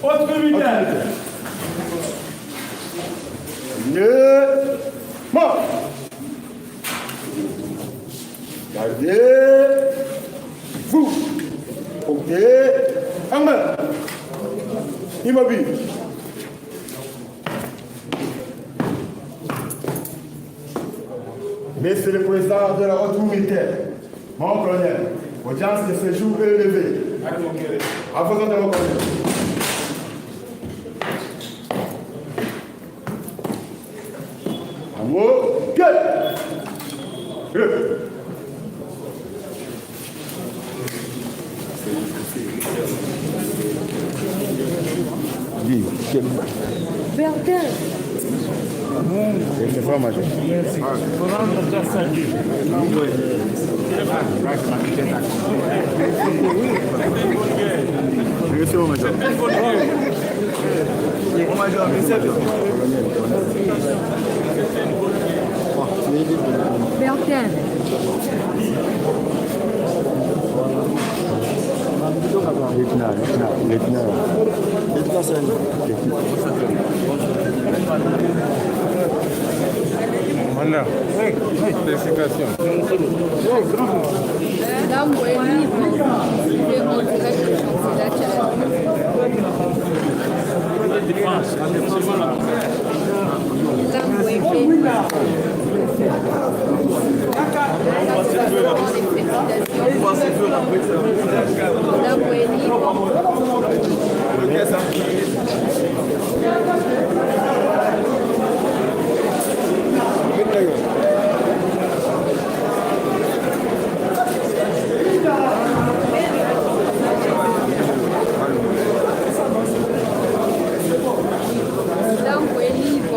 Autre militaire. Le mort. Gardez-vous. Portez en main. Immobile. Monsieur le Président de la haute militaire, mon colonel, audience de séjour élevée. À vos ordres, mon colonel. En haut, gueule. Bertin. C'est pas majeur. Merci, mon major. Mon major, merci. Bertin. Voilà. Oui. Félicitations. Madame Wendy, je vais montrer que je suis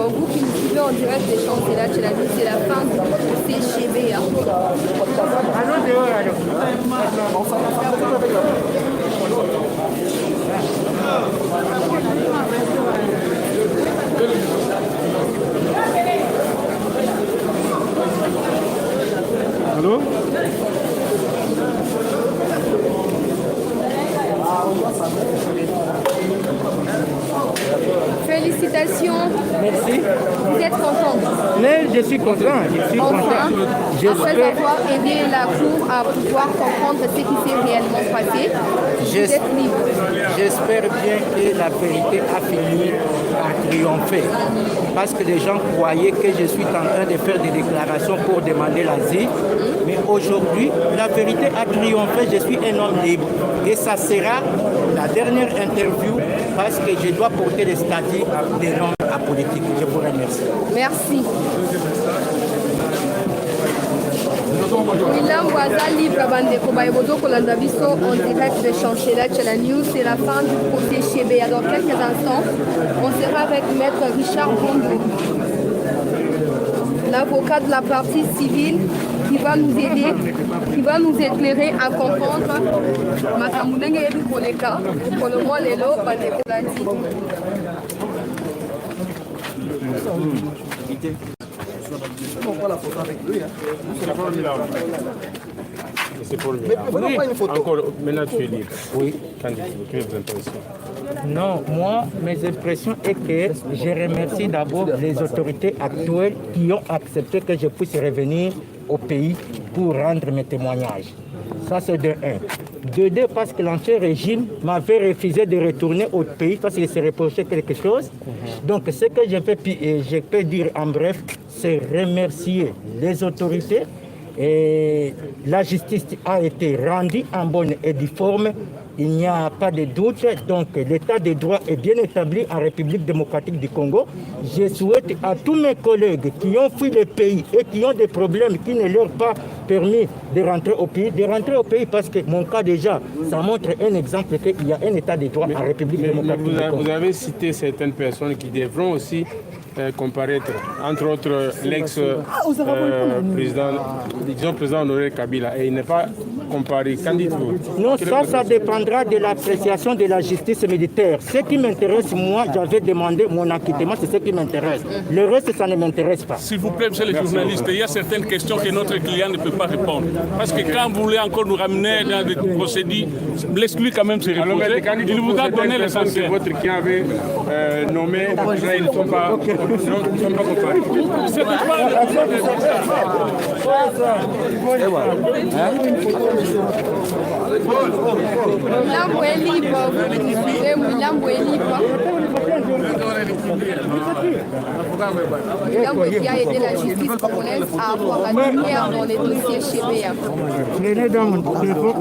vous qui nous suivez en direct des Champs-Élysées, c'est la fin du procès chez Béa. Allô? Félicitations. Merci. Vous êtes content? Mais je suis content. Enfin, après avoir aidé la Cour à pouvoir comprendre ce qui s'est réellement passé, vous êtes libre. J'espère bien que la vérité a fini par triompher. Parce que les gens croyaient que je suis en train de faire des déclarations pour demander l'asile. Mais aujourd'hui, la vérité a triomphé. Je suis un homme libre. Et ça sera la dernière interview parce que je dois porter le statut des noms à politique. Je vous remercie. Merci. William Waza libre Bandeko Baïbodo Kolanda Biso en direct de Champs-Élysées chez la News. C'est la fin du procès chez Béa. Dans quelques instants, on sera avec Maître Richard Bondo, l'avocat de la partie civile qui va nous aider, qui va nous éclairer à comprendre Makamulenge Ebi Koleka, Kolomo Lelo, Bandeko Landi. On prend la photo avec lui. C'est pour lui. Mais pourquoi pas une photo? Encore, maintenant tu es libre. Oui. Quelles vos impressions? Non, moi, mes impressions est que je remercie d'abord les autorités actuelles qui ont accepté que je puisse revenir au pays pour rendre mes témoignages. Ça, c'est de un. De deux, parce que l'ancien régime m'avait refusé de retourner au pays parce qu'il se reprochait quelque chose. Donc, ce que je peux dire en bref, c'est remercier les autorités. Et la justice a été rendue en bonne et due forme. Il n'y a pas de doute. Donc, l'état de droit est bien établi en République démocratique du Congo. Je souhaite à tous mes collègues qui ont fui le pays et qui ont des problèmes qui ne leur ont pas permis de rentrer au pays parce que mon cas déjà, ça montre un exemple qu'il y a un état de droit en République démocratique du Congo. Vous avez cité certaines personnes qui devront aussi comparaître, entre autres l'ex-président, président honoré Kabila, et il n'est pas comparer. Qu'en dites-vous? Non, ça dépendra de l'appréciation de la justice militaire. Ce qui m'intéresse, moi, j'avais demandé mon acquittement, c'est ce qui m'intéresse. Le reste, ça ne m'intéresse pas. S'il vous plaît, monsieur le journaliste, il y a certaines questions que notre client ne peut pas répondre. Parce que quand vous voulez encore nous ramener dans des procédures, laisse-lui quand même se reposer. Il vous a donné l'essentiel. Votre qui avait nommé, ils ne sont pas comparés. C'est pas Mulambo est libre, Mulambo est libre. Mulambo qui a aidé la justice congolaise à avoir la lumière dans les dossiers Chebea. Prenez dans mon téléphone.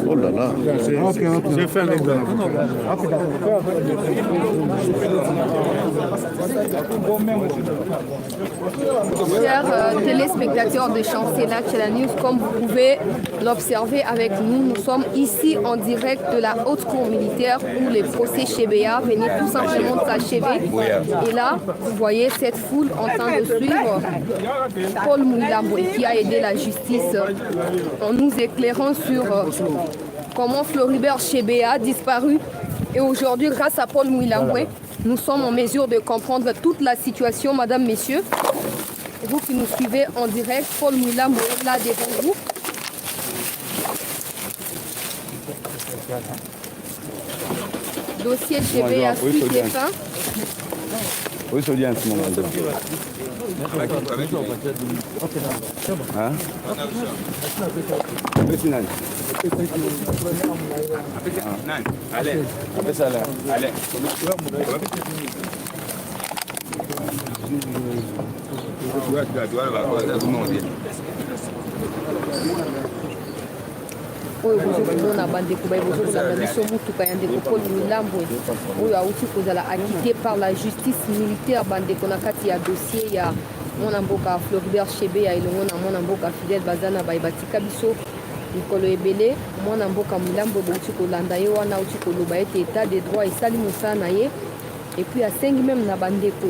Oh là là. J'ai fait un exemple. Chers téléspectateurs de Chancela Channel News, comme vous pouvez l'observer avec nous, nous sommes ici en direct de la haute cour militaire où les procès Chebea venaient tout simplement de s'achever. Et là, vous voyez cette foule en train de suivre Paul Mouilambo qui a aidé la justice en nous éclairant sur comment Floribert Chebea a disparu. Et aujourd'hui, grâce à Paul Mouilambo, nous sommes en mesure de comprendre toute la situation, madame, messieurs. Vous qui nous suivez en direct, Paul Mouilambo est là devant vous. Dossier Chebea suite et fin. Oui, c'est bien ce moment-là. Hein? Allez, ça là. Allez. oyo bozomona bandeko baye bozolanda biso mutuka ya ndeko Paul Mouilambo oyo auti kozala acquitté par la justice militaire bandeko na kati ya dossier ya mwana mboka Floribert Chebea elongo na mwana mboka Fidèle Bazana baye batika biso likolo ebele mwana mboka Mouilambo bauti kolanda ye wana auti koloba ete état de droit esali mosala na ye et puis asengi même na bandeko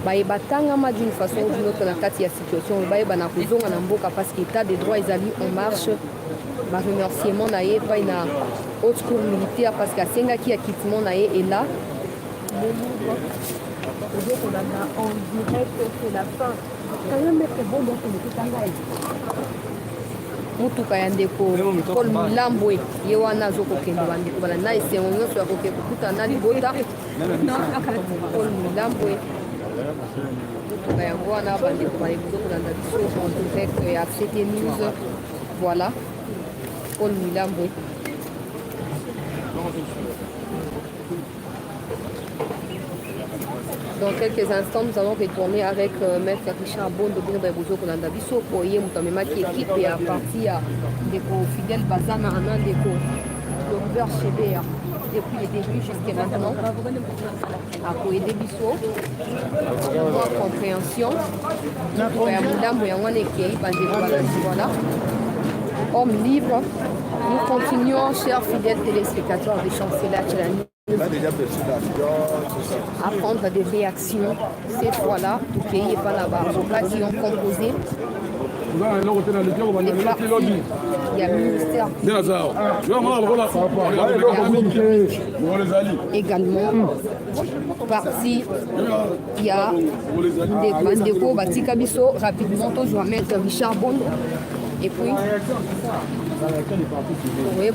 baye batangama d'une façon ou d'une autre na kati ya situation baye bana kozonga na mboka parce que état de droit ezali en marche. Ma remerciement na ye pa na haute cour militaire parce que asengaki acquittement na ye et là en direct c'est la fin quand même c'est bon donc mutuka ya ndeko Paul Mouilambo ye wana azokokende bandeko bala na esengo nyonso ya kokuta na libota Paul Mouilambo mutuka yango wana bandeko bala kokolanda biso en direct ya CT News voilà Paul Mouilambo. Dans quelques instants, nous allons retourner avec Maître Richard Bondo Birbebuzo Kolanda Biso pour y mutamema qui équipe et à partir de Fidèle Bazana en déco Floribert Chebea depuis le début jusqu'à maintenant à aider Biso pour compréhension Mouilambo et Anwane qui voilà. Homme libre, nous continuons, chers fidèles téléspectateurs de Chancela Channel News, à prendre des réactions. Cette fois-là, tout pays n'est pas là-bas. Qui ont composé les partis. Il y a le ministère également parti. Il y a des bandeko Batika Biso rapidement toujours Maître Richard Bondo. Et puis, oui,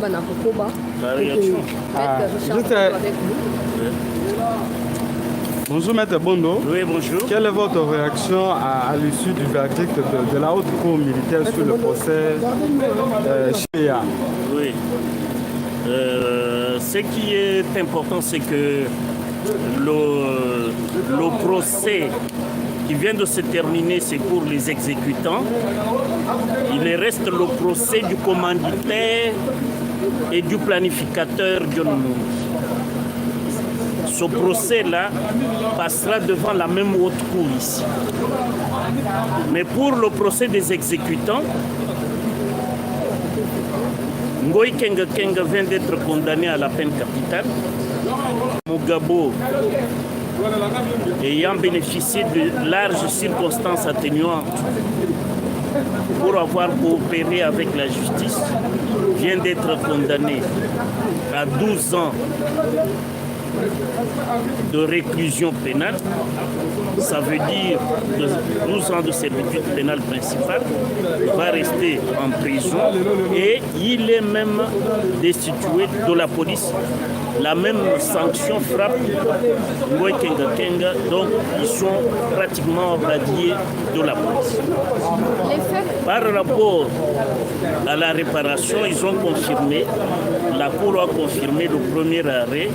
bonjour Maître Bondo. Oui, bonjour. Quelle est votre réaction à l'issue du verdict de la haute cour militaire sur le procès Chebea? Oui. Ce qui est important, c'est que le procès qui vient de se terminer, c'est pour les exécutants. Il reste le procès du commanditaire et du planificateur John Moon. Ce procès-là passera devant la même haute cour ici. Mais pour le procès des exécutants, Ngoï Kenga Kenga vient d'être condamné à la peine capitale. Mugabo, ayant bénéficié de larges circonstances atténuantes, pour avoir coopéré avec la justice, vient d'être condamné à 12 ans de réclusion pénale. Ça veut dire 12 ans de servitude pénale principale. Il va rester en prison et il est même destitué de la police. La même sanction frappe Ngoy Kenga Kenga, donc ils sont pratiquement radiés de la police. Par rapport à la réparation, ils ont confirmé, la Cour a confirmé, le premier arrêt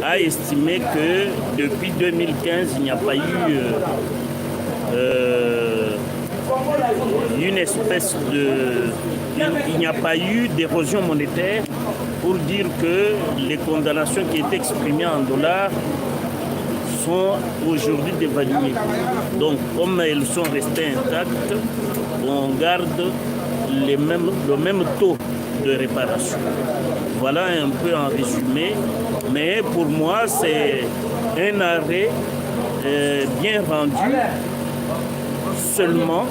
a estimé que depuis 2015, il n'y a pas eu une espèce de... Il n'y a pas eu d'érosion monétaire pour dire que les condamnations qui étaient exprimées en dollars sont aujourd'hui dévaluées. Donc, comme elles sont restées intactes, on garde le même taux de réparation. Voilà un peu en résumé. Mais pour moi, c'est un arrêt bien rendu. Seulement,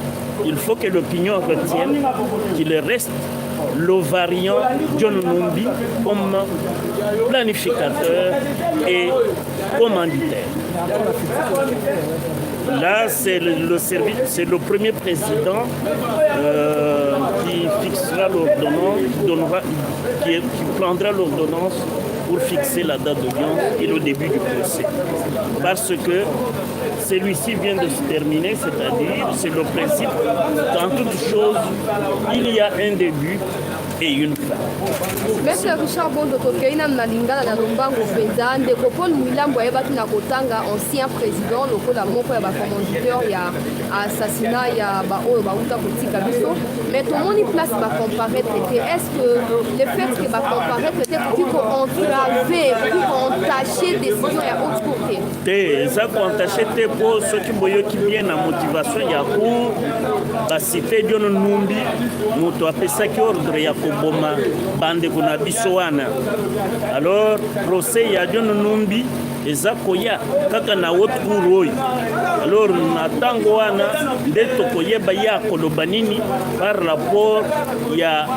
il faut que l'opinion retienne qu'il reste le variant John Numbi comme planificateur et commanditaire. Là, c'est le premier président qui fixera l'ordonnance, qui prendra l'ordonnance pour fixer la date d'audience et le début du procès. Parce que celui-ci vient de se terminer, c'est-à-dire, c'est le principe qu'en toute chose, il y a un début et une fin. Maître Richard Bondo Tokeina Mnalingana na Lombango Penza ndeko Paul Mwilambo ayebaki na kotanga ancien président lokola moko ya bacommanditaire ya assassinat ya baoyo bauta kotika biso mais tomoni place bacomparaître te est-ce que le fait que bacomparaître te pour entraver pour entacher décision ya haute cour te eza koentache te po soki boyoki bien na motivation ya cour basite John Numbi moto apesaki ordre ya koboma bandeko na biso wana. Alors procès ya John Numbi eza koya kaka na haute cour oyo. Alors na tango wana nde tokoyeba ya koloba nini par rapport ya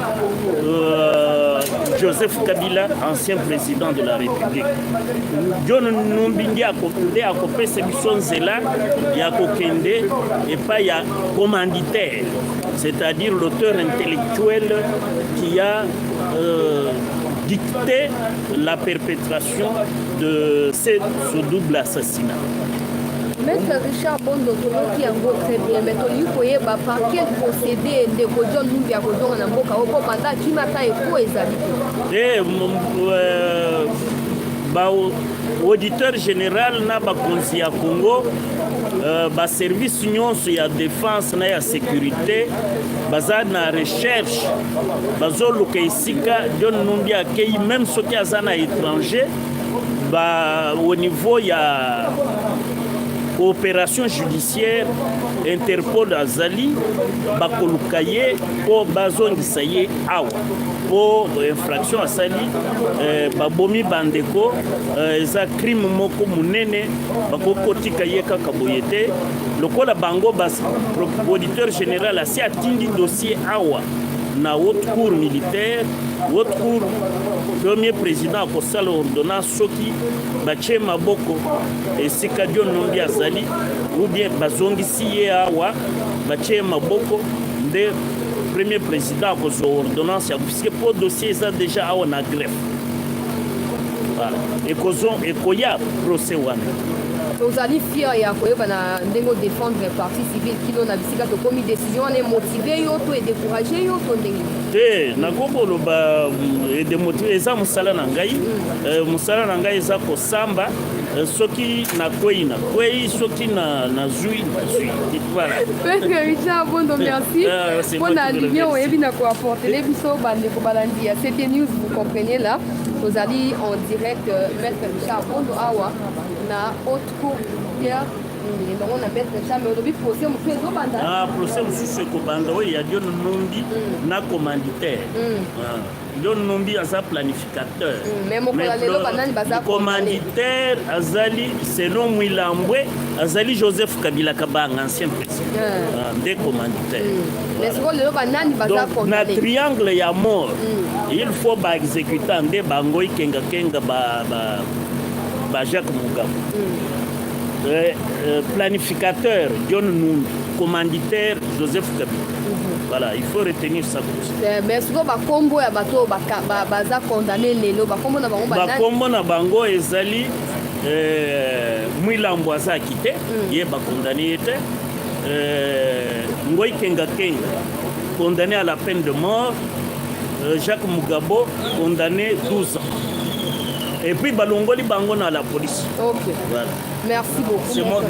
Joseph Kabila, ancien président de la République. John Numbi nde akopesa biso nzela ya kokende epai ya commanditaire, c'est-à-dire l'auteur intellectuel qui a dicté la perpétration de ce double assassinat. Maître Richard Bondo tokoki yango très bien mais tolingi koyeba par quel procédé ndeko John Numbi akozonga na mboka oyo mpo mandat kimata eko ezali auditeur général na bakonzi ya Congo service nyonso ya défense na ya sécurité baza na recherche bazoluka esika John Numbi akei même soki aza na étranger au niveau ya coopération judiciaire Interpol azali bakoluka ye po bazongisa ye awa po infraction asali babomi bandeko eza crime moko munene bakokotika ye kaka boye te lokola bango auditeur général asi atindi dossier awa na haute cour militaire. Haute cour premier président akosala ordonnance soki batie maboko esika John Numbi azali ou bien bazongisi ye awa batie maboko nde premier président akozwa ordonnance ya puisque po dossier eza déjà awa na greffe. Voilà. Ekoya procès wana. tozali fier ya koyeba na ndenge défendre parti civil kilo na bisika tokomi décision wana motiver yo to décourager yo to ndenge te nakokoloba demotive eza mosala na ngai mosala na ngai eza kosamba soki nakwei soki na zui voilà. Maître Richard Bondo merci pour la lumière oyebi na ko apporter biso bandeko balandi ya CT News vous comprenez là tozali en direct Maître Richard Bondo awa na haute cour on a maître chambre le procès mon fait banda ah procès mosusu ekobanda oyo ya John Numbi na commanditaire John Numbi aza planificateur mais mokola lelo banani baza commanditaire azali selon Mwilambwe azali Joseph Kabila Kabanga ancien président nde commanditaire mais siko lelo banani baza na triangle ya mort il faut ba exécutant nde bango ikenga ba Jacques Mugabe planificateur John Numbi, commanditaire Joseph Kabila. Voilà, il faut retenir ça. Mais souvent ba combo ya bato baza condamné lelo ba combo na bango ba combo na bango ezali Mwilambo aza quitté, ye ba condamné était Ngoy Kenga condamné à la peine de mort, Jacques Mugabe condamné 12 ans. Et puis balongoli bango na la police. OK. Voilà. Merci beaucoup. C'est moi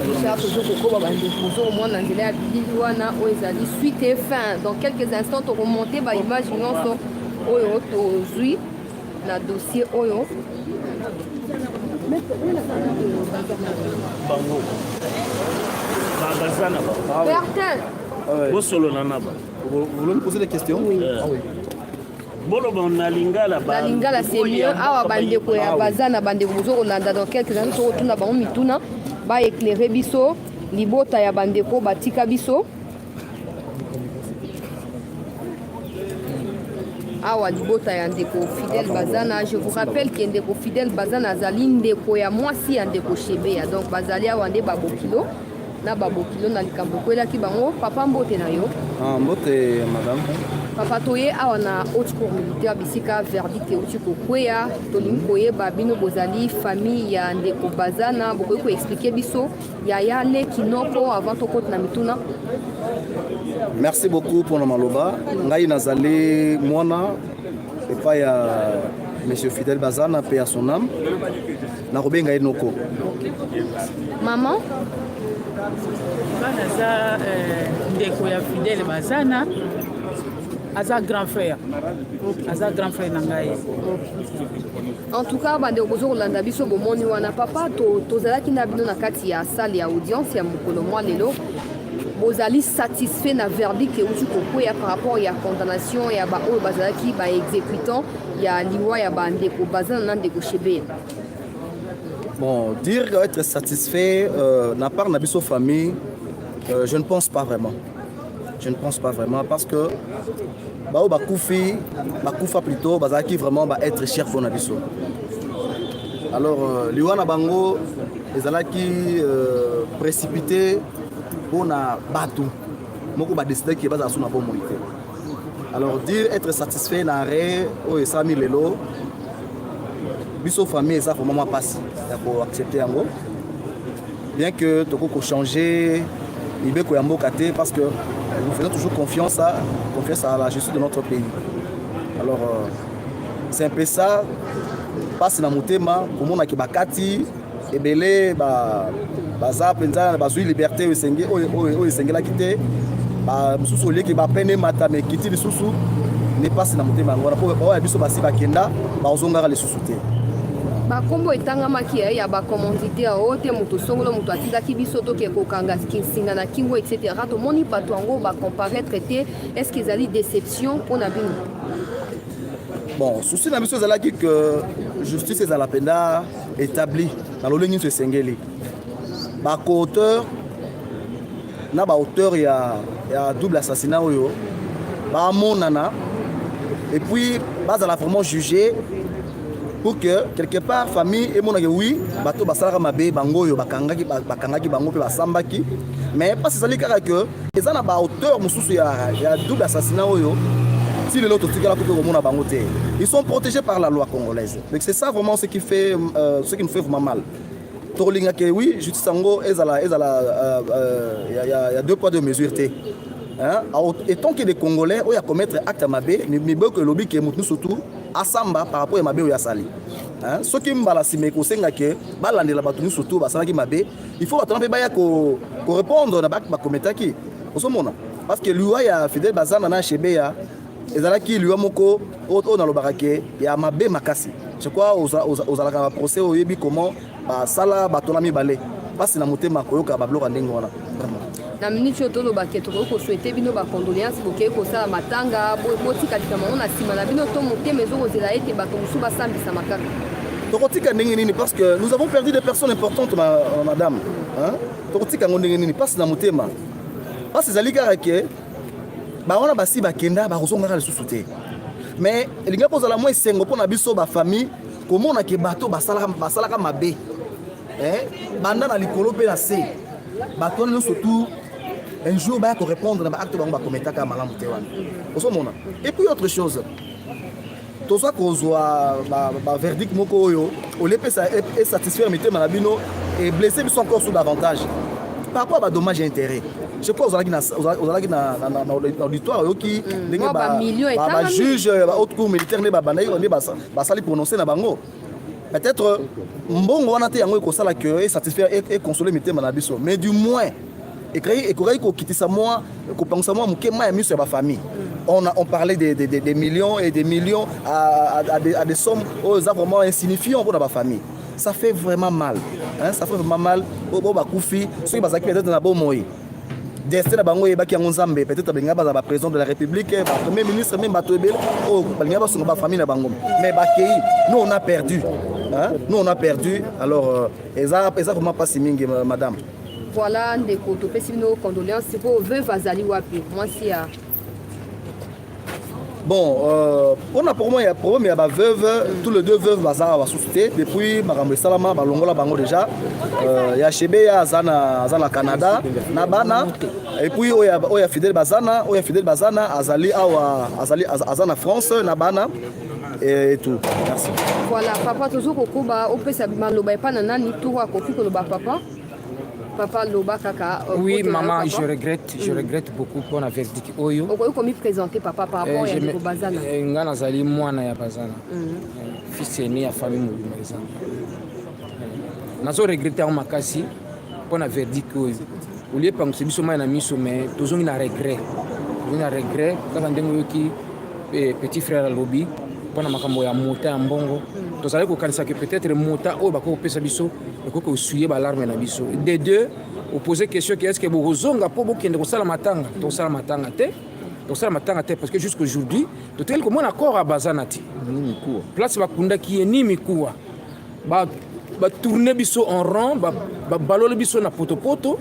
suite et fin. Dans quelques instants, on remonter l'image aujourd'hui le dossier Oyo. Vous voulez me poser des questions? Oui. Na Lingala c'est mieux awa bandeko ya bazana bandeko bozo kolanda dans quelques années to tuna bango mituna ba éclairer biso libota ya bandeko batika biso awa libota ya ndeko Fidèle Bazana. Je vous rappelle que ndeko Fidèle Bazana azali ndeko ya mwasi ya ndeko Shebeya, donc bazali awa nde babokilo na babokilo na likambo kwelaki bango. Papa mbote na yo. Mbote madame. Papa toye awa na haute cour militaire bisika verdict euti kokweya tolingi koyeba bino bozali famille ya ndeko Bazana bokoki koexplike biso yaya le kinoko avant tokota na mituna. Merci beaucoup pour le maloba. Ngai nazali mwana epai ya monsieur Fidèle Bazana, paix à son âme. Nakobenga enoko. Maman Banaza ndeko ya Fidèle Bazana. Aza grand frère. Aza grand frère nangaye. En tout cas, bande okozo kolanda biso bomoni wana papa tozalaki na bino na kati ya salle ya audience ya mokolo mwa lelo. Bozali satisfait na verdict euti kokweya par rapport ya condamnation ya ba oyo bazalaki ba exécutant ya liwa ya bandeko Bazana na ndeko Shebeya. Bon, dire être satisfait n'a part na biso famille, je ne pense pas vraiment. Je ne pense pas vraiment parce que Bakoufa plutôt, Bazaki vraiment être cher pour Nabiso. Alors, Liwana Bango, les alaki précipité pour na Batou. Moko ba décider qui est basé sur na bonne moïté. Alors, dire être satisfait na ré, oh et ça lelo. Biso famille ça vraiment passe pour accepter en gros. Bien que toko ko changer ibeko ya mboka te parce que nous faisons toujours confiance à la justice de notre pays. Alors, c'est un peu ça. Passe dans mon thème, comme on a qui bakati, et belé, baza, penza, bazui liberté, ou senge la quitter, sous le qui va peine mata, mais quitter le sous n'est pas dans mon thème. On a pour avoir biso basi bakenda, bazonga les sous-soutés. Bakombo etangamaki ya bacommanditaire ote moto songolo moto atindaki biso to ke kokanga kinsinga na kingo etc. To moni bato yango ba comparaître te est-ce qu'ils allaient déception pour na bino? Bon, souci na biso zalaki que justice ezala penda établi na lolengi se sengeli. Ba co-auteur na ba auteur ya double assassinat oyo ba monana et puis bazala vraiment jugé pour que quelque part famille et mon oui bato basala mabe bango yo bakangaki bango pe basambaki mais pas c'est ça que eza na ba auteur mususu ya double assassinat oyo si les autres tikala ko mona bango te ils sont protégés par la loi congolaise. Donc c'est ça vraiment ce qui nous fait vraiment mal. Tolinga que oui justice sango ezala il y a deux poids deux mesures te. Hein? Et tant que les Congolais ont à commettre acte mabé, ni que lobby qui est moutou surtout à Samba par rapport à mabé ou à Sali. Hein? Ce qui me balance mais qu'on sait que balande la batouni surtout basala qui mabé, il faut attendre baya ko répondre na bak ba commettre qui. Osomona parce que lui ya Fidèle Bazana na Shebeya ezalaki lui moko o na lobarake ya mabé makasi. Je crois aux alaka procès au yebi comment ba sala batona mi balé. mpasi na motema koyoka babiloko ya ndenge wana na minute oyo tolobaki tokoki kosouete bino bacondoléance bokei kosala matanga botikadika bango na nsima na bino to motema ezokozela ete bato mosusu basambisama kaka tokotika ndenge nini parce que nous avons perdu des personnes importantes madame tokotika yango ndenge nini mpasi na motema mpasi ezali kaka ke bawana basi bakenda bakozongaka lisusu te mais elingi kozala mwa esengo mpo na biso bafamille komona ke bato basalaka mabe banda na likolo mpe na se bato wana nyonso tout un jour baya korépondre na baacte bango bakometaka malamu te wana ozomona et puis autre chose tozwa kozwa baverdict moko oyo olie mpe esatisfaire mitema na bino et blesser biso encore sous davantage par rapport à badommage et intérêt je crois ozalaki na auditoire oyoki ndenge bajuge bahaute cour militaire nde babandaki nde basali prononcer na bango peut-être mbongo wana te yango ekosala ke esatisfaire econsoler mitema na biso mais du moins ekoki kokitisa mwa kopangisa mwa mokema ya miso ya bafamille on parlait des millions et des millions à des sommes eza vraiment insignifiants pour la famille ça fait vraiment mal ça fait vraiment mal bo bakufi soki bazaki peut-être na bomoi destin na bango yebaki yango nzambe peut-être balinga baza ba président de la république ba premier ministre même bato ebele balinga basunga ba famille na bango mais bakei nous on a perdu alors eza vraiment pas si mingi madame voilà ndeko topesi bino condoléances po veuve azali wapi mwasi ya bon on a pour moi il y a problème il y a ba veuve tous les deux veuves bazara ba société depuis makambo salama ba longola bango déjà ya Chebeya azana Canada na bana et puis oya Fidèle Bazana azali azana France na bana et tout merci voilà papa toujours kokuba opesa maloba epa na nani tout wa kofi koloba papa loba kaka oui maman je regrette beaucoup pour la verdict oyo comment présenter papa par rapport à Ndeko Bazana nga nazali mwana ya Bazana fils aîné ya famille mobima ezana nazo regretter en makasi pour la verdict oyo olie pangisa biso mai na miso mais tozongi na regret kaka ndenge oyoki petit frère alobi pour na makambo ya mota ya mbongo tozali kokanisa que peut-être mota oyo bakopesa biso ekoki kosuye balarme na biso des deux opposer question que est-ce que bokozonga mpo bokende kosala matanga te parce que jusqu'aujourd'hui toteli komona accord ya Bazana ti place bakundaki ye ni mikuwa batourne biso en rond balole biso na potopoto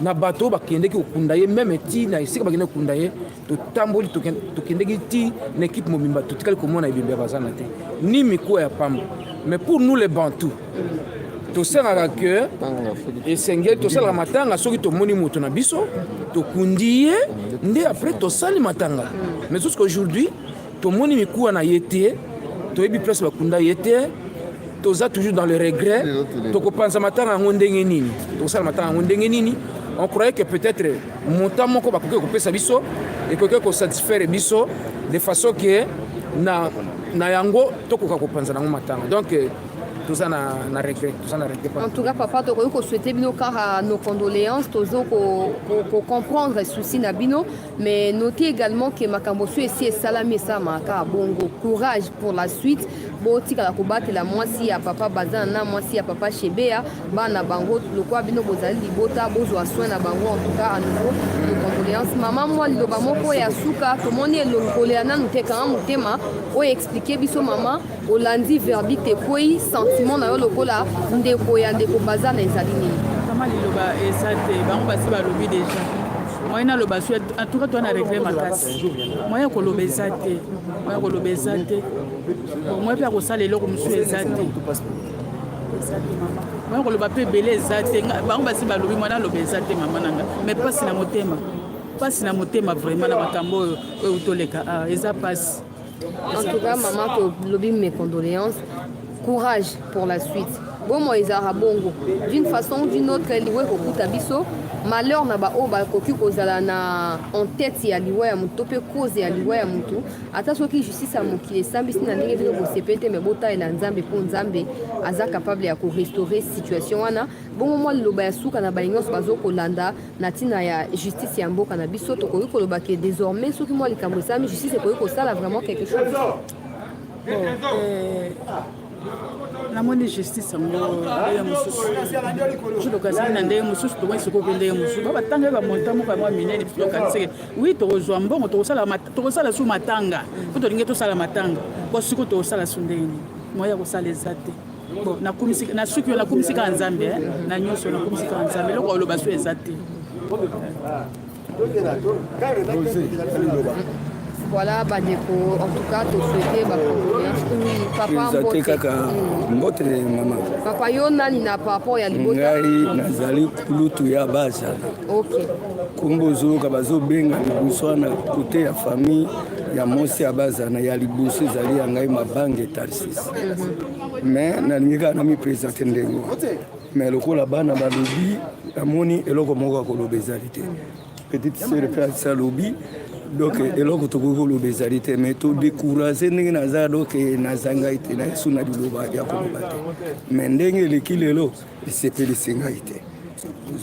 na bato bakendeki kokunda ye même ti na esika bakende kokunda ye totamboli tokendeki ti na équipe mobimba totikali komona ebimba ya Bazana te ni mikuwa ya pamba mais pour nous les Bantous tosengaka ke esengeli tosalaka matanga soki tomoni moto na biso tokundi ye nde après tosali matanga mais jusqu'aujourd'hui tomoni mikuwa na ye te toyebi place bakunda ye te toza toujours dans le regret tokopanza matanga yango ndenge nini tokosala matanga yango ndenge nini on croyait que peut-être montant moko bakoki kopesa biso ekoki kosatisfaire biso de façon que na yango tokoka kopanza nango matanga donc tout ça na regret en tout cas papa tokoki kosouhaiter bino kaka nos condoléances tozo ko comprendre souci na bino mais notez également que makambo so esi esalami esalamaka bongo courage pour la suite botikala kobatela mwasi ya papa Bazana na mwasi ya papa Chebeya bana bango lokwa bino bozali libota bozwa soin na bango en tout cas à nouveau nos condoléances maman moi liloba moko ya suka tomoni elongolela nanu te kanga motema oyo expliquer biso mama olandi verdict ekwei sentiment na yo lokola ndeko ya Ndeko Bazana ezali nini kama liloba eza te bango basi balobi déjà moyen naloba so en tout cas toi na regret makasi moyen koloba eza te moi mpe akosala eloko mosusu eza te moyen koloba mpe ebele eza te bango basi balobi mwana aloba eza te mama nanga mais pasi na motema vraiment na makambo oyo toleka eza pasi en tout cas maman tolobi mes condoléances courage pour la suite bomo ezara bongo d'une façon ou d'une autre liwe kokuta biso malheur na ba o ba koki kozala na en tête ya liwa ya mutu pe cause ya liwa ya mutu ata soki justice ya mokili sambisi na ndenge bino bosepete me bota ela nzambe po nzambe aza capable ya ko restaurer situation wana bongo mwa liloba ya suka na balingo bazo kolanda na tina ya justice ya mboka na biso to koki koloba ke désormais soki mwa likambo sami justice koki kosala vraiment quelque chose namoni justice yango ndenge mosusu tulokasaki na ndenge mosusu tomoi sikoki ndenge mosusu babatanga bamonta moko ya mwa minene biso tokaniseke wi tokozwa mbongo tokosala su matanga po tolingi tosala matanga po siko tokosala su ndenge nini moya kosala eza te bon na suki oyo nakumisika ya nzambe na nyonso nakumisika ya nzambe eloko oloba su eza te. Voilà, Bandeko, en tout cas, tu souhaitais papa mbote mama. Papa yona ni na papa ya libota. Ngai nazali kulutu ya baza. OK. Kumbo zoka bazo benga libuso na côté ya famille ya mosi ya baza na ya libuso zali ya ngai mabange Tarsis. Mais na ninga na mi présenter ndengo. Mais lokola bana balobi amoni eloko moko ko lobezalité. Petite sœur fait ça lobby. Donc eloko tokoko lobezalité mais to décourager ndenge naza donc nazanga ite na suna diloba ya kolobate. Mais ndenge lekilelo sepeli singaite.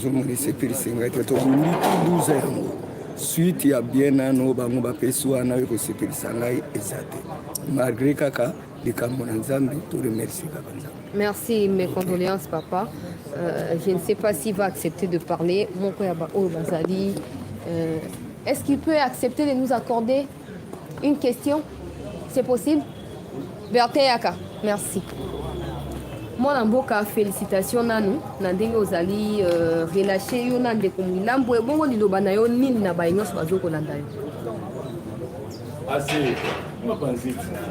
Zumuni sepeli singaite to kundi 12 yango. Suite ya bien ano bango ba peswa na ko sepeli sangai ezate. Malgré kaka likambo na Nzambe to remercier kabanza. Merci, mes condoléances, papa. Je ne sais pas s'il va accepter de parler. Mon père Bazali, est-ce qu'il peut accepter de nous accorder une question? C'est possible? Berthéaka, merci. Moi, Namboka, félicitations Nanou. Nandenge Ozali, relâché, yon nande komilambo, et bon, on bana yo nin na baïnos bazo kolandayo. Assez.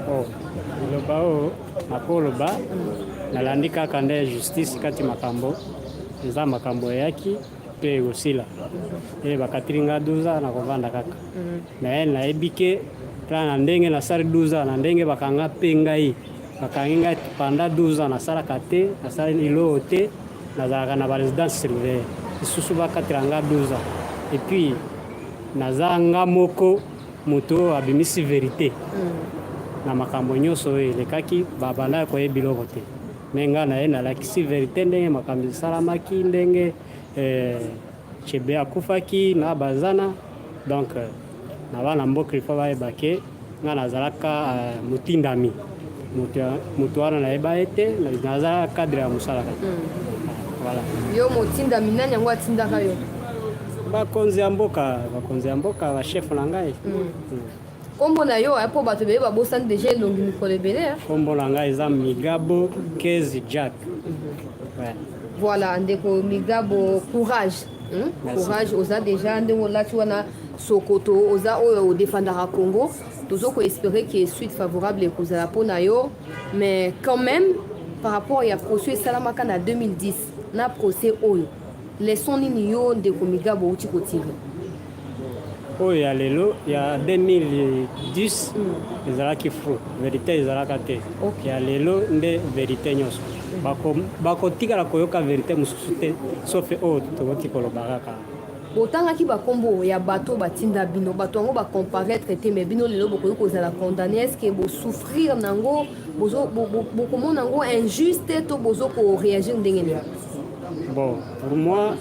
Oh, lobao, makoloba. Nalandika kande justice kati makambo eza makambo yaki pe osila bakatiringa 12 na kovanda kaka na na ebike plan ndenge na sari 12 na ndenge bakanga pengai bakanginga panda 12 na sala kate na sala ilo te na zaka na résidence surveillée isusu bakatiranga 12 et puis nazanga moko moto abimisi vérité na makambo nyoso elekaki babanda ko yebiloko te menga na ena la kisi vérité ndenge makambi salamaki ndenge chebe akufaki na bazana donc na bana mboka ifa baebake nga nazalaka mutindami mutu wana na eba ete nazala cadre ya musalaka voilà yo mutindami nani yango atindaka yo bakonzi ya mboka ba chef na ngai Kombo na yo apo bato beba bosani déjà longi mikolo ebele. Kombo na ngai eza Migabo Kezi Jack. Ouais. Voilà, ndeko Migabo courage. Courage oza déjà ndeko lati wana Sokoto oza oyo défendra Congo. Tozoko espérer qu'il y ait suite favorable kozala pona yo, mais quand même par rapport à procès Salamaka na 2010 na procès oyo. Leçon nini yo ndeko Migabo uti kotire. Oh, il y a lelo, il y a 2010, ils ont qui fou, vérité ils ont caté. Il y a lelo, des vérités nyos. Bako tika la koyoka vérité mususute, sauf oh, tu kolo baraka. Botanga ki ba kombo ya bato batinda bino, bato ngo ba comparaître te mais bino lelo boko ko za condamner, est-ce que bo souffrir nango, bozo boko mona ngo injuste to bozo ko réagir ndenge. Bon, pour moi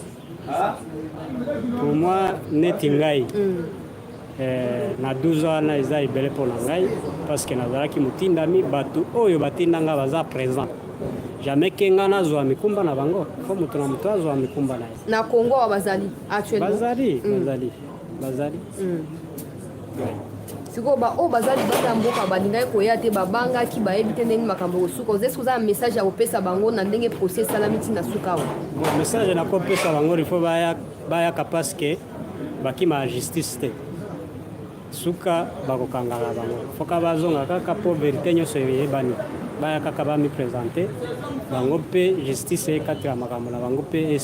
neti ngai na 12 ans na eza ibele pour ngai parce que nazalaki mutindami bato oyo batindanga baza présent jamais kenga nazwa mikumba na bango fo mutu na mutu azwa mikumba na Congo wa bazali actuellement bazali siko ba o bazali bata mboka balingai koya te babanga ki ba ebite ndenge makambo suka ozesko za message ya opesa bango na ndenge procès salamiti na suka bon message na ko pesa bango il faut baya parce que bakima justice te suka bakokanga bango foka bazonga kaka po vérité nyoso yebani baya kaka ba mi présenter bango pe justice ekatira makambo na bango pe